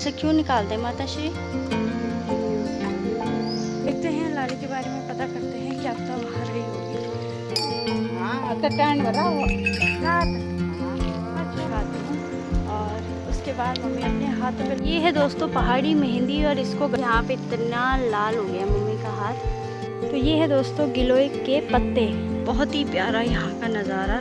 से क्यों निकालते हैं माता श्री? देखते हैं लाली के बारे में पता करते हैं, क्या पता वहाँ रही होगी। हाँ तो टाइम भरा हो रात दिखाती हूँ। और उसके बाद मम्मी अपने हाथों पे, ये है दोस्तों पहाड़ी मेहंदी, और इसको यहाँ पे इतना लाल हो गया मम्मी का हाथ। तो ये है दोस्तों गिलोय के पत्ते, बहुत ही प्यारा यहाँ का नज़ारा।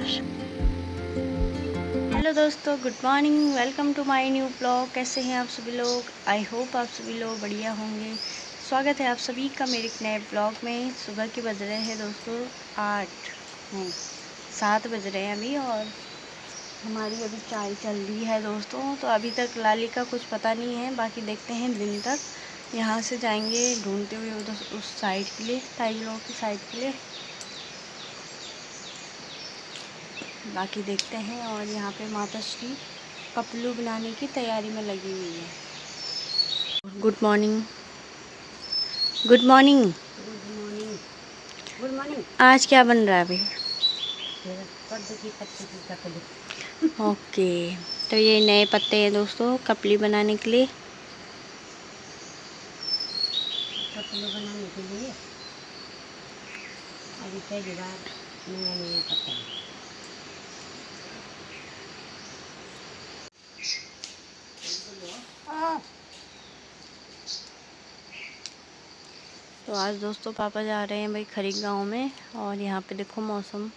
हेलो दोस्तों, good morning, welcome to my new blog. कैसे हैं आप सभी लोग? आई होप आप सभी लोग बढ़िया होंगे। स्वागत है आप सभी का मेरे एक नए ब्लॉग में। सुबह के बज रहे हैं दोस्तों 7 बज रहे हैं अभी, और हमारी अभी चाय चल रही है दोस्तों। तो अभी तक लाली का कुछ पता नहीं है, बाकी देखते हैं दिन तक। यहाँ से जाएंगे ढूंढते हुए उधर उस साइड के लिए, ताइलों की साइड के लिए, बाकी देखते हैं। और यहाँ पे माता श्री कपलू बनाने की तैयारी में लगी हुई है। Good morning, good morning. Good morning. आज क्या बन रहा है अभी? कद्दू की पत्ती की ककड़ी। ओके, तो ये नए पत्ते हैं दोस्तों कपली बनाने के लिए। कपड़े बनाने के लिए अभी पहली बार नया नया पत्ता है। तो आज दोस्तों पापा जा रहे हैं भाई खरीक गांव में, और यहाँ पे देखो मौसम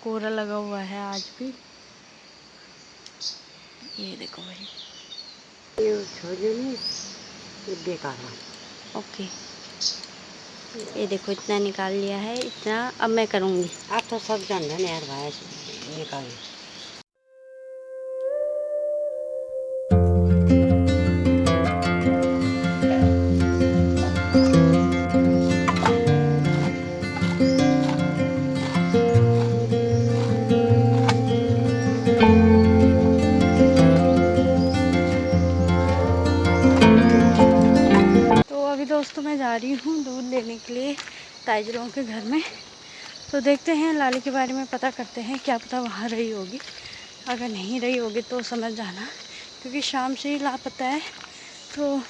कोहरा लगा हुआ है आज भी। ये देखो भाई, ये छोड़ो नहीं, ये बेकार है। ओके, ये देखो इतना निकाल लिया है, इतना अब मैं करूँगी। आप तो सब जान रहे हैं यार भाई, निकाल। दोस्तों मैं जा रही हूँ दूध लेने के लिए ताजरों के घर में। तो देखते हैं लाली के बारे में पता करते हैं, क्या पता वहाँ रही होगी। अगर नहीं रही होगी तो समझ जाना, क्योंकि शाम से ही लापता है। तो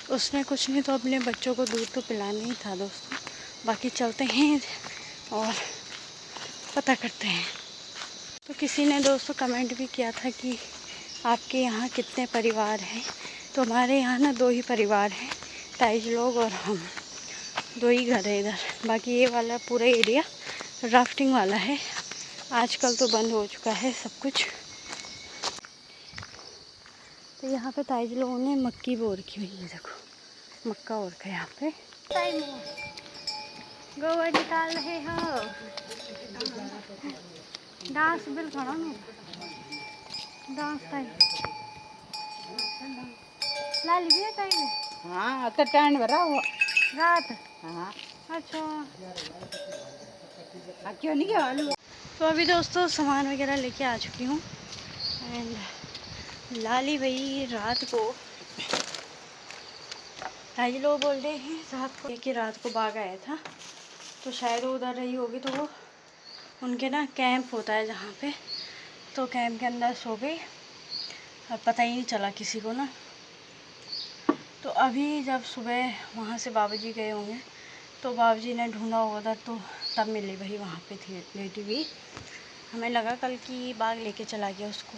उसने कुछ नहीं तो अपने बच्चों को दूध तो पिलाना ही था दोस्तों। बाकी चलते हैं और पता करते हैं। तो किसी ने दोस्तों कमेंट भी किया था कि आपके यहाँ कितने परिवार हैं। तो हमारे यहाँ ना 2 ही परिवार हैं, ताइज लोग और हम, 2 ही घर है इधर। बाकी ये वाला पूरा एरिया राफ्टिंग वाला है। आजकल तो बंद हो चुका है सब कुछ। तो यहाँ पे ताइज लोगों ने मक्की बो रखी हुई है, देखो मक्का हो रखा है यहाँ पे। गोबर निकाल रहे हो, डांस बिल खड़ा में डांस टाइम ला लीजिए टाइम। हाँ तो टाइम भरा हो रात। हाँ अच्छा, क्यों नहीं गया आलू। तो अभी दोस्तों सामान वगैरह लेके आ चुकी हूँ। एंड लाली भाई रात को, ताजी लोग बोल रहे हैं रात को कि रात को बाघ आया था। तो शायद वो उधर रही होगी। तो वो उनके ना कैंप होता है जहाँ पे, तो कैंप के अंदर सो गई, अब पता ही नहीं चला किसी को ना। तो अभी जब सुबह वहाँ से बाबूजी गए होंगे, तो बाबूजी ने ढूंढा होगा उधर, तो तब मिली वही वहाँ पे थी लेटी हुई। हमें लगा कल की बाघ लेके चला गया उसको,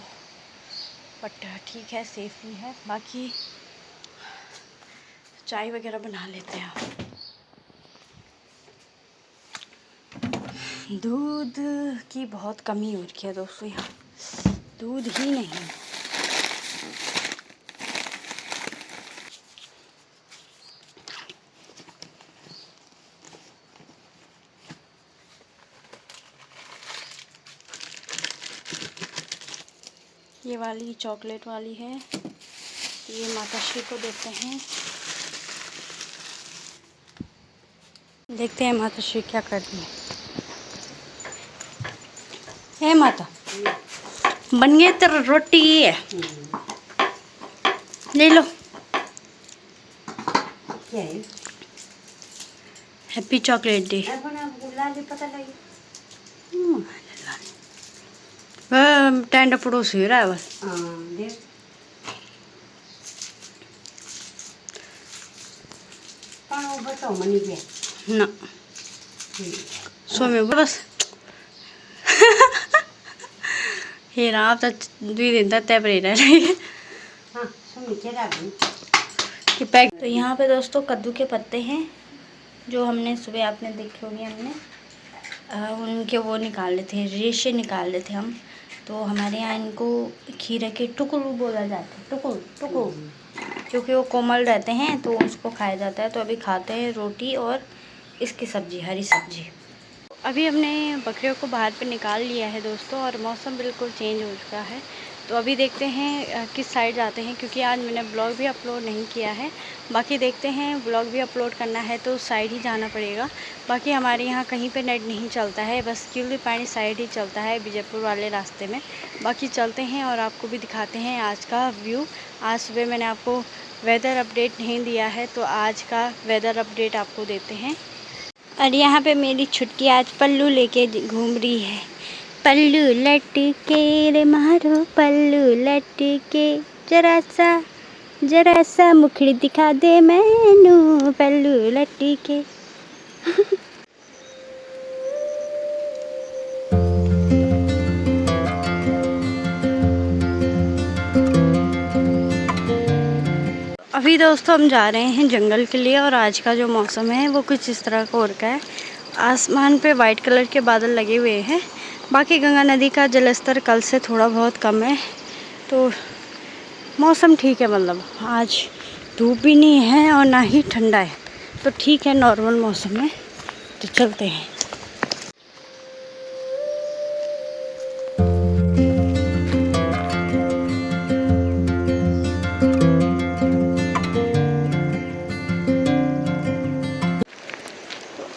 बट ठीक है, सेफ ही है। बाकी चाय वगैरह बना लेते हैं। दूध की बहुत कमी हो रही है दोस्तों, यहाँ दूध ही नहीं है। ये वाली चॉकलेट वाली है, ये माता श्री को देते हैं। देखते हैं माता श्री क्या कर रही है। हे माता, बन गई तेरा रोटी, है ले लो। क्या है? Happy chocolate day. लाली पता लगी। टेंट पड़ोस ही रहा है बस। हाँ देख वो बताओ मनी के ना सो में बस हे ना आप तो 2 दिन तक तय पर रही हाँ सुन के राबी कि पैक। तो यहाँ पे दोस्तों कद्दू के पत्ते हैं जो हमने सुबह आपने देखे होंगे, हमने उनके वो निकाले थे, रेशे निकाले थे हम। तो हमारे यहाँ इनको खीरे के टुकड़ू बोला जाता है, टुकड़ू क्योंकि वो कोमल रहते हैं तो उसको खाया जाता है। तो अभी खाते हैं रोटी और इसकी सब्जी, हरी सब्जी। अभी हमने बकरियों को बाहर पे निकाल लिया है दोस्तों और मौसम बिल्कुल चेंज हो चुका है। तो अभी देखते हैं किस साइड जाते हैं, क्योंकि आज मैंने ब्लॉग भी अपलोड नहीं किया है। बाकी देखते हैं, ब्लॉग भी अपलोड करना है तो उस साइड ही जाना पड़ेगा। बाकी हमारे यहाँ कहीं पे नेट नहीं चलता है, बस किल्ली पानी साइड ही चलता है विजयपुर वाले रास्ते में। बाकी चलते हैं और आपको भी दिखाते हैं आज का व्यू। आज सुबह मैंने आपको वेदर अपडेट नहीं दिया है तो आज का वेदर अपडेट आपको देते हैं। और यहाँ पे मेरी छुटकी आज पल्लू लेके घूम रही है। पल्लू लटके रे मारो पल्लू लटके, जरा सा मुखड़ी दिखा दे मैनू पल्लू लटके। अभी दोस्तों हम जा रहे हैं जंगल के लिए और आज का जो मौसम है वो कुछ इस तरह का हो रखा है। आसमान पे वाइट कलर के बादल लगे हुए हैं। बाकी गंगा नदी का जलस्तर कल से थोड़ा बहुत कम है तो मौसम ठीक है, मतलब आज धूप भी नहीं है और ना ही ठंडा है, तो ठीक है, नॉर्मल मौसम है। तो चलते हैं।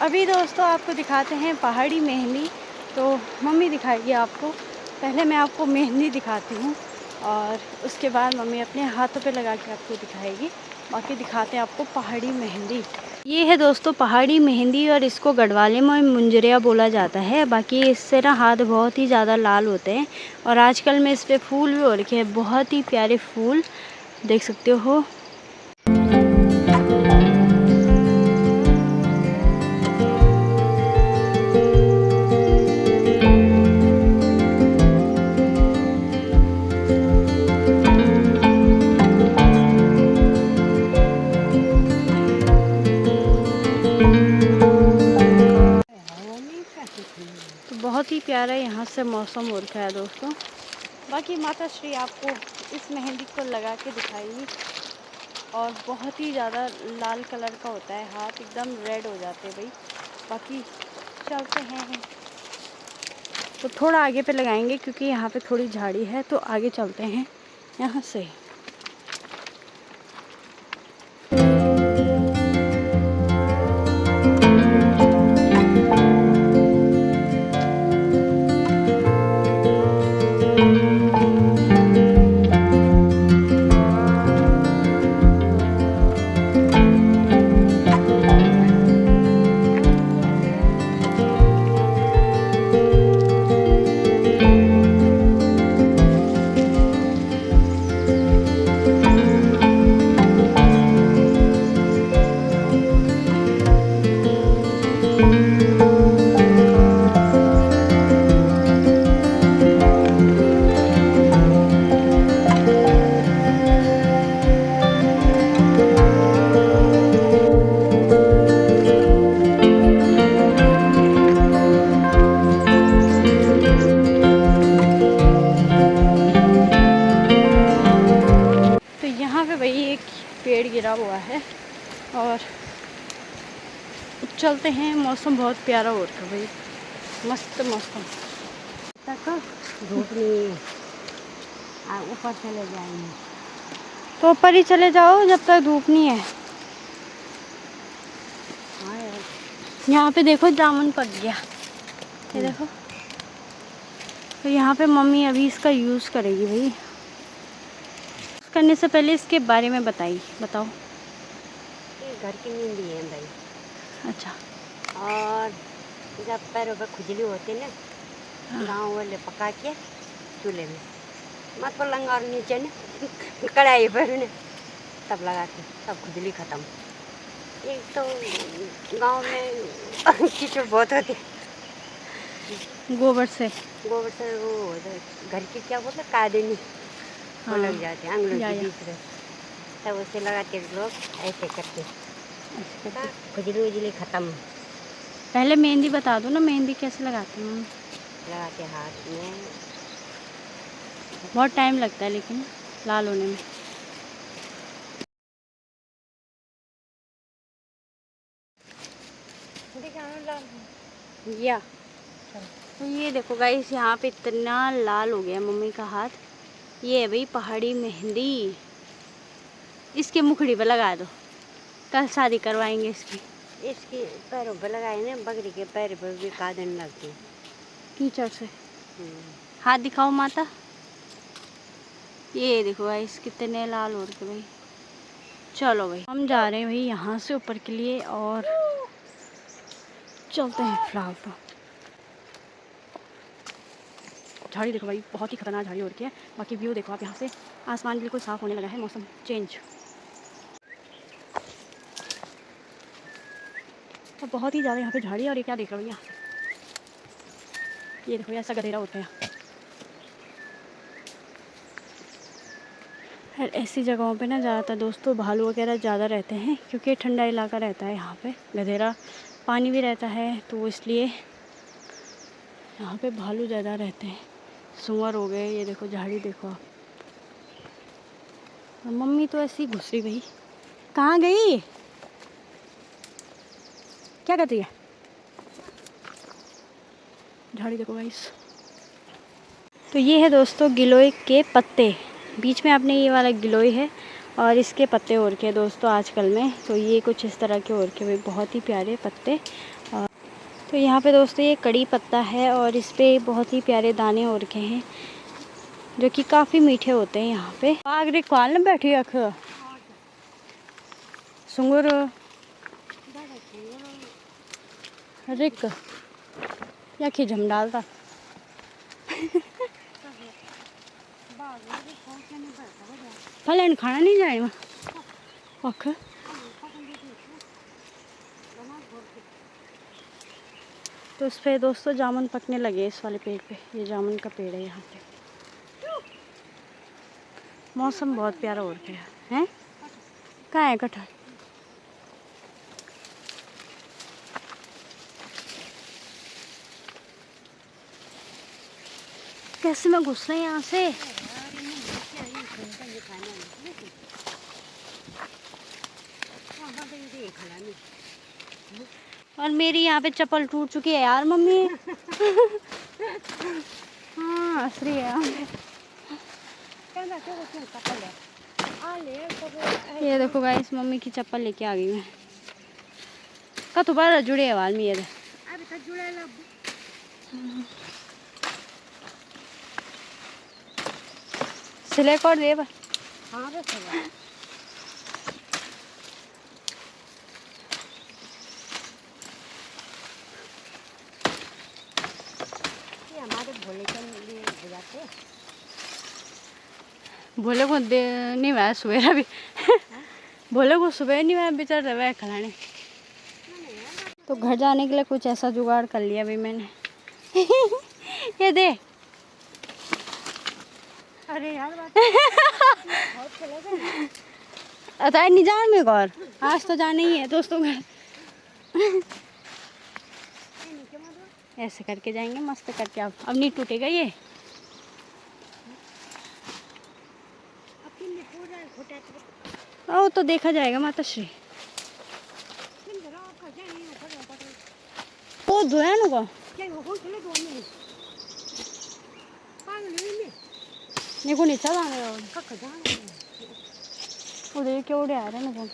अभी दोस्तों आपको दिखाते हैं पहाड़ी मेहंदी। तो मम्मी दिखाएगी आपको, पहले मैं आपको मेहंदी दिखाती हूँ और उसके बाद मम्मी अपने हाथों पे लगा के आपको दिखाएगी। बाकी दिखाते हैं आपको पहाड़ी मेहंदी। ये है दोस्तों पहाड़ी मेहंदी और इसको गढ़वाले में मुंजरिया बोला जाता है। बाकी इससे ना हाथ बहुत ही ज़्यादा लाल होते हैं और आजकल में इस पर फूल भी हो रखे हैं, बहुत ही प्यारे फूल देख सकते हो। तो बहुत ही प्यारा यहाँ से मौसम हो रखा है दोस्तों। बाकी माता श्री आपको इस मेहंदी को लगा के दिखाएगी और बहुत ही ज़्यादा लाल कलर का होता है, हाथ एकदम रेड हो जाते हैं भाई। बाकी चलते हैं, तो थोड़ा आगे पे लगाएंगे क्योंकि यहाँ पे थोड़ी झाड़ी है, तो आगे चलते हैं यहाँ से। पेड़ गिरा हुआ है और चलते हैं। मौसम बहुत प्यारा हो रहा है भाई, मस्त मौसम। तक धूप नहीं है, ऊपर चले जाएंगे तो ऊपर ही चले जाओ जब तक धूप नहीं है। यहाँ पे देखो जामुन पक गया, ये देखो। तो यहाँ पे मम्मी अभी इसका यूज़ करेगी भाई। करने से पहले इसके बारे में बताओ। ये घर की मेहंदी है भाई। अच्छा। और जब पैरों पे खुजली होती ना, गाँव वाले पका के चूल्हे में, मत पर लंगा और नीचे ने कढ़ाई पर ने तब लगाते, तब खुजली ख़त्म। एक तो गांव में कीचड़ बहुत होती है, गोबर से वो घर की क्या बोलते कादनी, वो लग जाते हैं आंगलों के बीच में, तब उसे लगाते लोग ऐसे करते, खुजली उजली ख़त्म। पहले मेहंदी बता दो ना, मेहंदी कैसे लगाते हैं? लगाते हाथ में, बहुत टाइम लगता है लेकिन लाल होने में। या तो ये देखो गाइस, यहाँ पे इतना लाल हो गया मम्मी का हाथ। ये है भाई पहाड़ी मेहंदी, इसके मुखड़ी पे लगा दो, कल शादी करवाएंगे इसकी। इसके पैरों पर लगाए ना, बकरी के पैर पर भी कादन लगती है कीचड़ से। हाथ दिखाओ माता। ये देखो गाइस कितने लाल हो रखे भाई। चलो भाई हम जा रहे हैं भाई यहाँ से ऊपर के लिए, और चलते हैं फिलहाल तो। झाड़ी देखो भाई, बहुत ही खतरनाक झाड़ी हो रखी है। बाकी व्यू देखो आप यहाँ से, आसमान बिल्कुल साफ होने लगा है, मौसम चेंज। तो बहुत ही ज़्यादा यहाँ पे झाड़ी है। और ये क्या देख रहे हो यहाँ से, ये देखो ऐसा गधेरा होता है। और ऐसी जगहों पे ना ज़्यादातर दोस्तों भालू वगैरह ज़्यादा रहते हैं, क्योंकि ठंडा इलाका रहता है यहाँ पे, गधेरा पानी भी रहता है, तो इसलिए यहाँ पे भालू ज़्यादा रहते हैं। सुअर हो गए, ये देखो झाड़ी देखो आप। और मम्मी तो ऐसी घुस रही भाई, कहाँ गई, क्या करती है? झाड़ी देखो गाइस। तो ये है दोस्तों गिलोय के पत्ते, बीच में आपने ये वाला गिलोय है और इसके पत्ते हो रखे हैं दोस्तों आजकल में। तो ये कुछ इस तरह के हो रखे भाई, बहुत ही प्यारे पत्ते। और तो यहाँ पे दोस्तों ये कड़ी पत्ता है और इस पे बहुत ही प्यारे दाने हो रखे हैं, जो कि काफ़ी मीठे होते हैं यहाँ पे। आगरे क्वाल न बैठी अख सुंगुर रिक या खिजम डालता फलन खाना नहीं जाए अख। तो इस पे दोस्तों जामुन पकने लगे इस वाले पेड़ पे, ये जामुन का पेड़ है यहाँ पे। मौसम बहुत प्यारा हो रहा है। कहाँ है कटहल? कैसे मैं घुस रही यहाँ से? और मेरी यहाँ पे चप्पल टूट चुकी है यार मम्मी। हाँ असली है यहाँ पे। ये देखो गाइस, मम्मी की चप्पल लेके आ गई मैं। का तो बार जुड़े है वाल में ये सिले कर दे बा। हाँ रे हमारे भोले के लिए बुलाते, भोले को दे नहीं मैं सवेरा भी भोले को सुबह नहीं मैं बेचार रहे खिलाने। तो घर जाने के लिए कुछ ऐसा जुगाड़ कर लिया भाई मैंने। ये दे। अरे यार बात बहुत चले गए। अतः नहीं जान में गौर, आज तो जाना ही है दोस्तों घर। ऐसे करके जाएंगे मस्त करके। अब नहीं टूटेगा ये। ओ तो देखा जाएगा माता श्री। ओ धोया नु को देखो नीचा जाने उधर क्यों उड़े आ रहे ना बहुत।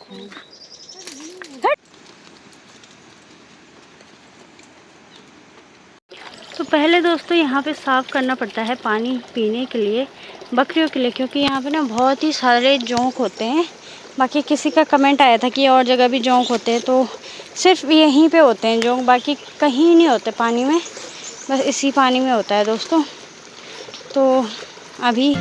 तो पहले दोस्तों यहाँ पे साफ़ करना पड़ता है पानी पीने के लिए बकरियों के लिए, क्योंकि यहाँ पे ना बहुत ही सारे जोंक होते हैं। बाकी किसी का कमेंट आया था कि और जगह भी जोंक होते हैं, तो सिर्फ यहीं पे होते हैं जोंक, बाकी कहीं नहीं होते पानी में, बस इसी पानी में होता है दोस्तों। तो अभी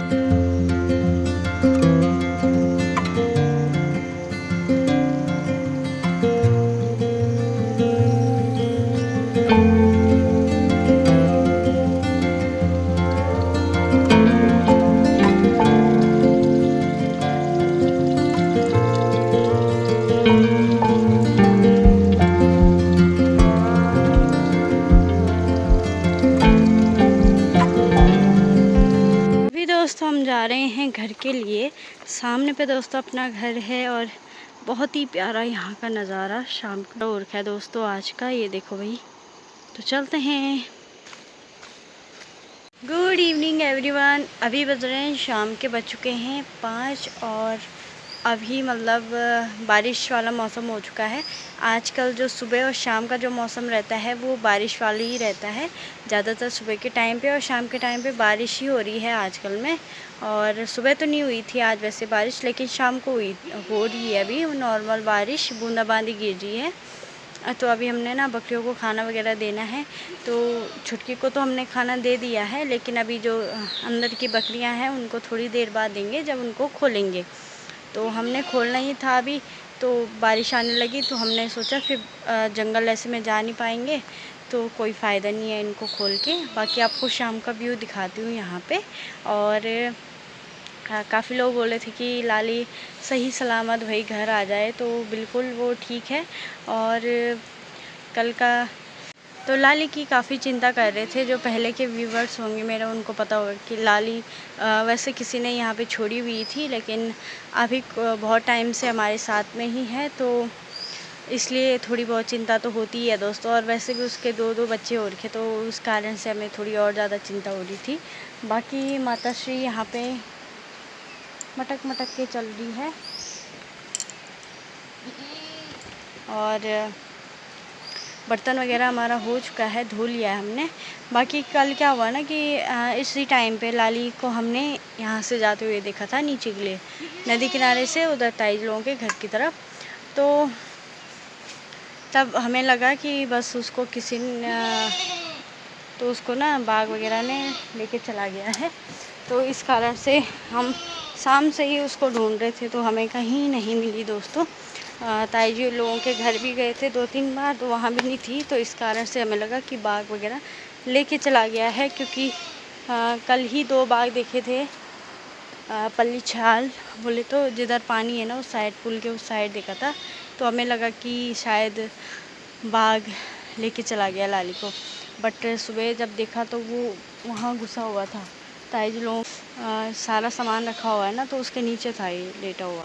दोस्तों हम जा रहे हैं घर के लिए। सामने पे दोस्तों अपना घर है और बहुत ही प्यारा यहाँ का नज़ारा शाम का हो रखा है दोस्तों आज का। ये देखो भाई, तो चलते हैं। Good evening everyone. अभी बज रहे हैं शाम के, बज चुके हैं 5 और अभी मतलब बारिश वाला मौसम हो चुका है। आजकल जो सुबह और शाम का जो मौसम रहता है वो बारिश वाली ही रहता है। ज़्यादातर सुबह के टाइम पे और शाम के टाइम पे बारिश ही हो रही है आजकल में। और सुबह तो नहीं हुई थी आज वैसे बारिश, लेकिन शाम को हो रही है अभी नॉर्मल बारिश, बूंदाबांदी गिर रही है। तो अभी हमने ना बकरियों को खाना वगैरह देना है, तो छुटकी को तो हमने खाना दे दिया है, लेकिन अभी जो अंदर की बकरियां हैं उनको थोड़ी देर बाद देंगे जब उनको खोलेंगे। तो हमने खोलना ही था अभी, तो बारिश आने लगी तो हमने सोचा फिर जंगल ऐसे में जा नहीं पाएंगे तो कोई फ़ायदा नहीं है इनको खोल के। बाकी आपको शाम का व्यू दिखाती हूँ यहाँ पे। और काफ़ी लोग बोले थे कि लाली सही सलामत भाई घर आ जाए, तो बिल्कुल वो ठीक है। और कल का तो लाली की काफ़ी चिंता कर रहे थे, जो पहले के व्यूवर्स होंगे मेरे उनको पता होगा कि लाली वैसे किसी ने यहाँ पे छोड़ी हुई थी, लेकिन अभी बहुत टाइम से हमारे साथ में ही है, तो इसलिए थोड़ी बहुत चिंता तो होती ही है दोस्तों। और वैसे भी उसके दो बच्चे हो रखे, तो उस कारण से हमें थोड़ी और ज़्यादा चिंता हो रही थी। बाकी माता श्री यहाँ पे मटक मटक के चल रही है। और बर्तन वगैरह हमारा हो चुका है, धो लिया है हमने। बाकी कल क्या हुआ ना कि इसी टाइम पे लाली को हमने यहाँ से जाते हुए देखा था नीचे के लिए, नदी किनारे से उधर ताई लोगों के घर की तरफ। तो तब हमें लगा कि बस उसको किसी ने तो उसको ना बाघ वगैरह ने लेके चला गया है, तो इस कारण से हम शाम से ही उसको ढूंढ रहे थे, तो हमें कहीं नहीं मिली दोस्तों। ताई जी लोगों के घर भी गए थे 2-3 बार, तो वहाँ भी नहीं थी, तो इस कारण से हमें लगा कि बाघ वगैरह लेके चला गया है। क्योंकि कल ही 2 बाघ देखे थे पल्ली छाल बोले तो, जिधर पानी है ना उस साइड, पुल के उस साइड देखा था, तो हमें लगा कि शायद बाघ लेके चला गया लाली को। बट सुबह जब देखा तो वो वहाँ घुसा हुआ था। ताई जी लोग सारा सामान रखा हुआ है ना, तो उसके नीचे था ये लेटा हुआ।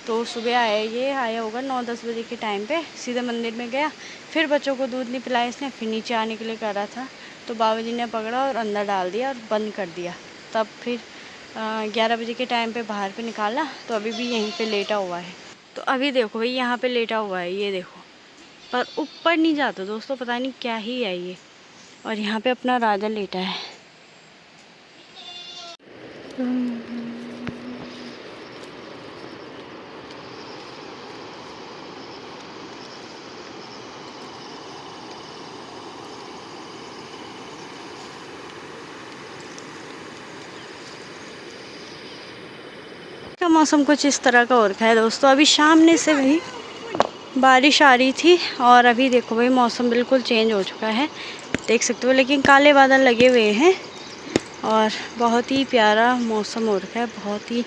तो सुबह आया होगा 9-10 बजे के टाइम पे, सीधे मंदिर में गया, फिर बच्चों को दूध नहीं पिलाया इसने, फिर नीचे आने के लिए कर रहा था, तो बाबा जी ने पकड़ा और अंदर डाल दिया और बंद कर दिया। तब फिर 11 बजे के टाइम पे बाहर पे निकाला, तो अभी भी यहीं पे लेटा हुआ है। तो अभी देखो भाई यहाँ पे लेटा हुआ है, ये देखो, पर ऊपर नहीं जाता दोस्तों, पता नहीं क्या ही है ये। और यहाँ पे अपना राजा लेटा है। का मौसम कुछ इस तरह का हो रखा है दोस्तों। अभी सामने से भाई बारिश आ रही थी और अभी देखो भाई मौसम बिल्कुल चेंज हो चुका है, देख सकते हो, लेकिन काले बादल लगे हुए हैं और बहुत ही प्यारा मौसम हो रखा है, बहुत ही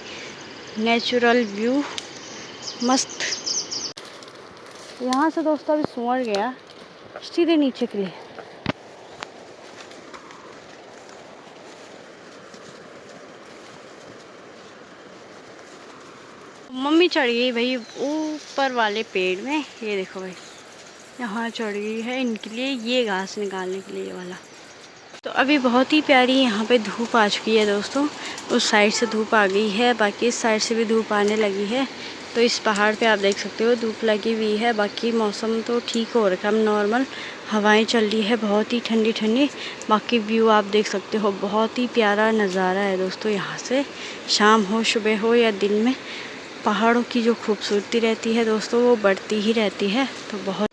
नेचुरल व्यू मस्त। यहाँ से दोस्तों अभी सूअर गया सीधे नीचे के लिए। मम्मी चढ़ गई भाई ऊपर वाले पेड़ में, ये देखो भाई यहाँ चढ़ गई है इनके लिए ये घास निकालने के लिए ये वाला। तो अभी बहुत ही प्यारी यहाँ पे धूप आ चुकी है दोस्तों, उस साइड से धूप आ गई है, बाकी इस साइड से भी धूप आने लगी है। तो इस पहाड़ पे आप देख सकते हो धूप लगी हुई है। बाकी मौसम तो ठीक हो रखा है, नॉर्मल हवाएं चल रही है, बहुत ही ठंडी ठंडी। बाकी व्यू आप देख सकते हो, बहुत ही प्यारा नज़ारा है दोस्तों। यहाँ से शाम हो सुबह हो या दिन में, पहाड़ों की जो खूबसूरती रहती है दोस्तों वो बढ़ती ही रहती है। तो बहुत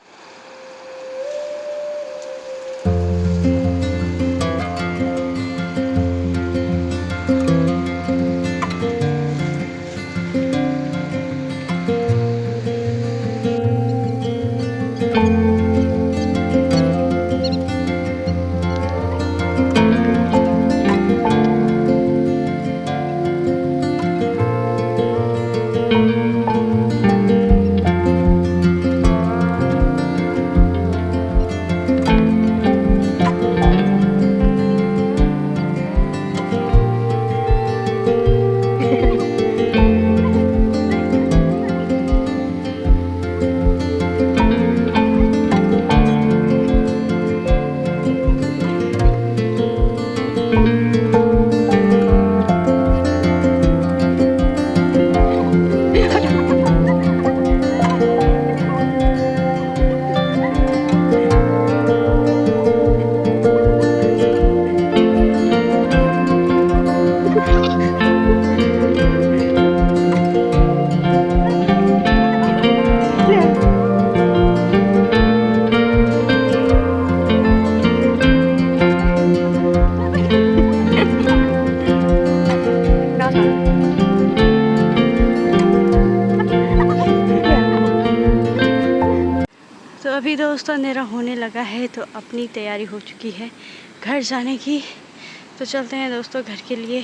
अभी दोस्तों अंधेरा होने लगा है, तो अपनी तैयारी हो चुकी है घर जाने की। तो चलते हैं दोस्तों घर के लिए।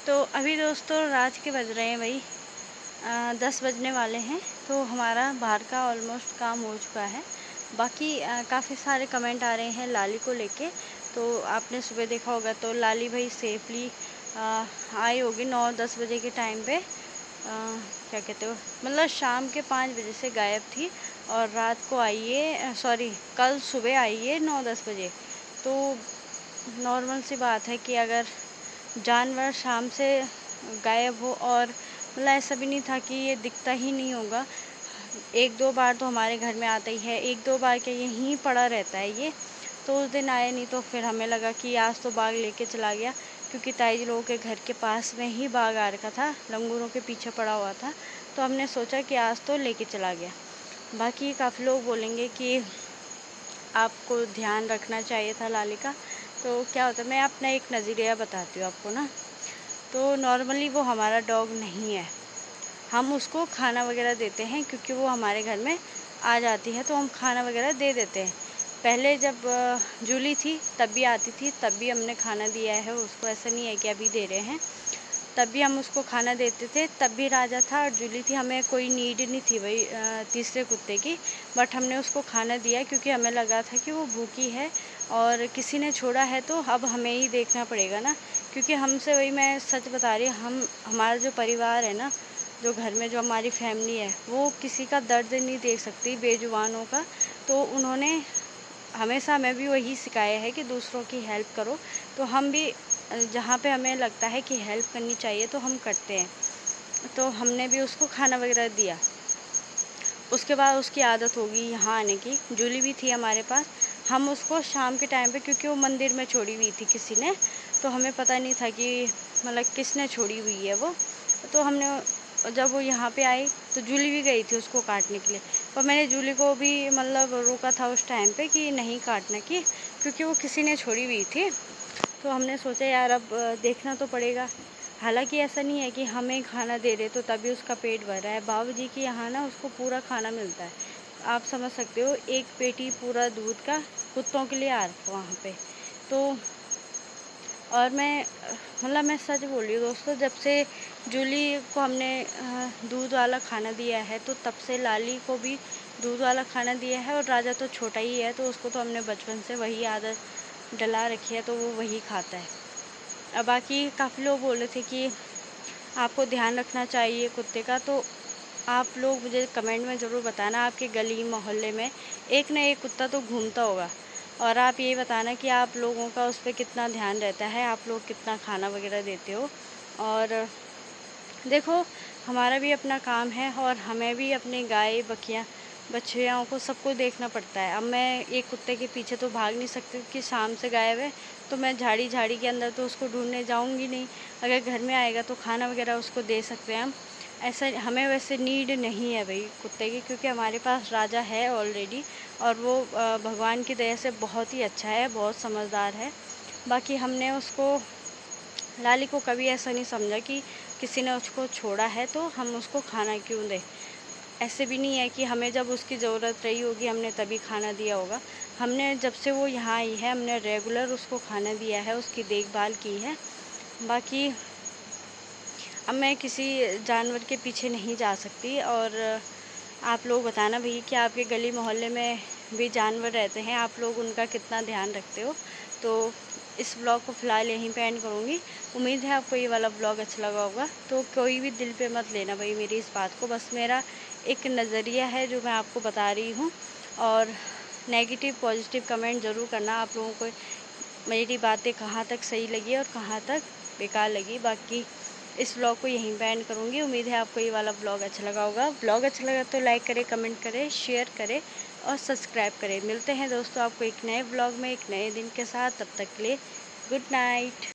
तो अभी दोस्तों रात के बज रहे हैं भाई 10 बजने वाले हैं। तो हमारा बाहर का ऑलमोस्ट काम हो चुका है। बाकी काफ़ी सारे कमेंट आ रहे हैं लाली को लेके। तो आपने सुबह देखा होगा तो लाली भाई सेफली आई होगी 9-10 बजे के टाइम पे। क्या कहते हो, मतलब शाम के 5 बजे से गायब थी और रात को आई है, सॉरी कल सुबह आई है 9-10 बजे। तो नॉर्मल सी बात है कि अगर जानवर शाम से गायब हो, और मतलब ऐसा भी नहीं था कि ये दिखता ही नहीं होगा। 1-2 बार तो हमारे घर में आता ही है, 1-2 बार क्या यहीं पड़ा रहता है ये। तो उस दिन आए नहीं, तो फिर हमें लगा कि आज तो बाघ लेके चला गया, क्योंकि ताई जी लोगों के घर के पास में ही बाघ आ रखा था, लंगूरों के पीछे पड़ा हुआ था। तो हमने सोचा कि आज तो लेके चला गया। बाकी काफ़ी लोग बोलेंगे कि आपको ध्यान रखना चाहिए था लाली का। तो क्या होता है, मैं अपना एक नज़रिया बताती हूँ आपको ना। तो नॉर्मली वो हमारा डॉग नहीं है, हम उसको खाना वगैरह देते हैं, क्योंकि वो हमारे घर में आ जाती है तो हम खाना वगैरह दे देते हैं। पहले जब जूली थी तब भी आती थी, तब भी हमने खाना दिया है उसको, ऐसा नहीं है कि अभी दे रहे हैं। तब भी हम उसको खाना देते थे, तब भी राजा था और जूली थी, हमें कोई नीड नहीं थी भाई तीसरे कुत्ते की। बट हमने उसको खाना दिया क्योंकि हमें लगा था कि वो भूखी है और किसी ने छोड़ा है तो अब हमें ही देखना पड़ेगा ना। क्योंकि हमसे, वही मैं सच बता रही हूँ, हमारा जो परिवार है ना, जो घर में जो हमारी फैमिली है, वो किसी का दर्द नहीं देख सकती बेजुबानों का। तो उन्होंने हमेशा हमें भी वही सिखाया है कि दूसरों की हेल्प करो। तो हम भी जहाँ पे हमें लगता है कि हेल्प करनी चाहिए तो हम करते हैं। तो हमने भी उसको खाना वगैरह दिया। उसके बाद उसकी आदत होगी यहाँ आने की। जूली भी थी हमारे पास। हम उसको शाम के टाइम पे, क्योंकि वो मंदिर में छोड़ी हुई थी किसी ने, तो हमें पता नहीं था कि मतलब किसने छोड़ी हुई है वो। तो हमने, जब वो यहाँ पे आई तो जूली भी गई थी उसको काटने के लिए, पर मैंने जूली को भी मतलब रोका था उस टाइम पे कि नहीं काटना की, क्योंकि वो किसी ने छोड़ी हुई थी। तो हमने सोचा यार अब देखना तो पड़ेगा। हालांकि ऐसा नहीं है कि हमें खाना दे रहे तो तभी उसका पेट भर रहा है। बाबूजी के यहाँ ना उसको पूरा खाना मिलता है, आप समझ सकते हो, एक पेटी पूरा दूध का कुत्तों के लिए आ रखा वहाँ पे। तो और मैं मतलब मैं सच बोल रही हूँ दोस्तों, जब से जूली को हमने दूध वाला खाना दिया है तो तब से लाली को भी दूध वाला खाना दिया है। और राजा तो छोटा ही है, तो उसको तो हमने बचपन से वही आदत डला रखी है, तो वो वही खाता है। अब बाकी काफ़ी लोग बोल रहे थे कि आपको ध्यान रखना चाहिए कुत्ते का। तो आप लोग मुझे कमेंट में ज़रूर बताना, आपके गली मोहल्ले में एक ना एक कुत्ता तो घूमता होगा। और आप ये बताना कि आप लोगों का उस पर कितना ध्यान रहता है, आप लोग कितना खाना वगैरह देते हो। और देखो, हमारा भी अपना काम है और हमें भी अपनी गाय बकरियाँ बछियाओं को सबको देखना पड़ता है। अब मैं एक कुत्ते के पीछे तो भाग नहीं सकती कि शाम से गायब है तो मैं झाड़ी झाड़ी के अंदर तो उसको ढूंढने जाऊंगी नहीं। अगर घर में आएगा तो खाना वगैरह उसको दे सकते हैं हम। ऐसा हमें वैसे नीड नहीं है भाई कुत्ते की, क्योंकि हमारे पास राजा है ऑलरेडी। और वो भगवान की दया से बहुत ही अच्छा है, बहुत समझदार है। बाकी हमने उसको, लाली को, कभी ऐसा नहीं समझा कि किसी ने उसको छोड़ा है तो हम उसको खाना क्यों दें। ऐसे भी नहीं है कि हमें जब उसकी ज़रूरत रही होगी हमने तभी खाना दिया होगा। हमने जब से वो यहाँ आई है हमने रेगुलर उसको खाना दिया है, उसकी देखभाल की है। बाकी अब मैं किसी जानवर के पीछे नहीं जा सकती। और आप लोग बताना भई कि आपके गली मोहल्ले में भी जानवर रहते हैं, आप लोग उनका कितना ध्यान रखते हो। तो इस ब्लॉग को फ़िलहाल यहीं पे एंड करूँगी। उम्मीद है आपको ये वाला ब्लॉग अच्छा लगा होगा। तो कोई भी दिल पे मत लेना भाई मेरी इस बात को, बस मेरा एक नज़रिया है जो मैं आपको बता रही हूँ। और नेगेटिव पॉजिटिव कमेंट ज़रूर करना आप लोगों को मेरी बातें कहाँ तक सही लगी और कहाँ तक बेकार लगी। बाकी इस ब्लॉग को यहीं पे एंड करूँगी। उम्मीद है आपको ये वाला ब्लॉग अच्छा लगा होगा। ब्लॉग अच्छा लगा तो लाइक करें, कमेंट करें, शेयर करें और सब्सक्राइब करें। मिलते हैं दोस्तों आपको एक नए ब्लॉग में एक नए दिन के साथ। तब तक के लिए गुड नाइट।